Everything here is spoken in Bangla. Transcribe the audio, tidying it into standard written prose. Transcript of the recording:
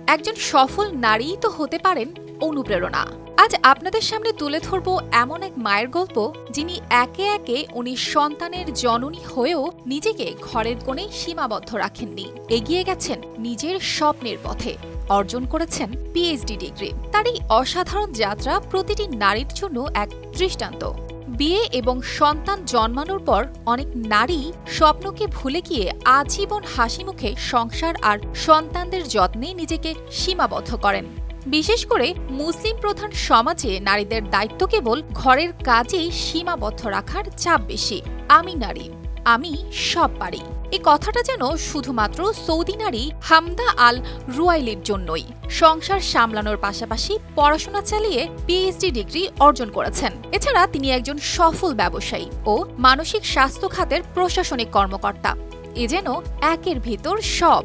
একজন সফল নারীই তো হতে পারেন অনুপ্রেরণা। আজ আপনাদের সামনে তুলে ধরব এমন এক মায়ের গল্প, যিনি একে একে 19 সন্তানের জননী হয়েও নিজেকে ঘরের কোণেই সীমাবদ্ধ রাখেননি, এগিয়ে গেছেন নিজের স্বপ্নের পথে, অর্জন করেছেন পিএইচডি ডিগ্রি। তার এই অসাধারণ যাত্রা প্রতিটি নারীর জন্য এক দৃষ্টান্ত। বিয়ে এবং সন্তান জন্মানোর পর অনেক নারী স্বপ্নকে ভুলে গিয়ে আজীবন হাসিমুখে সংসার আর সন্তানদের যত্নে নিজেকে সীমাবদ্ধ করেন। বিশেষ করে মুসলিম প্রধান সমাজে নারীদের দায়িত্ব কেবল ঘরের কাজেই সীমাবদ্ধ রাখার চাপ বেশি। আমি নারী, আমি সব পারি, এই কথাটা যেন শুধুমাত্র সৌদি নারী হামদা আল রুয়াইলির জন্যই। সংসার সামলানোর পাশাপাশি পড়াশোনা চালিয়ে পিএইচডি ডিগ্রি অর্জন করেছেন। এছাড়া তিনি একজন সফল ব্যবসায়ী ও মানসিক স্বাস্থ্য খাতের প্রশাসনিক কর্মকর্তা। এ যেন একের ভিতর সব।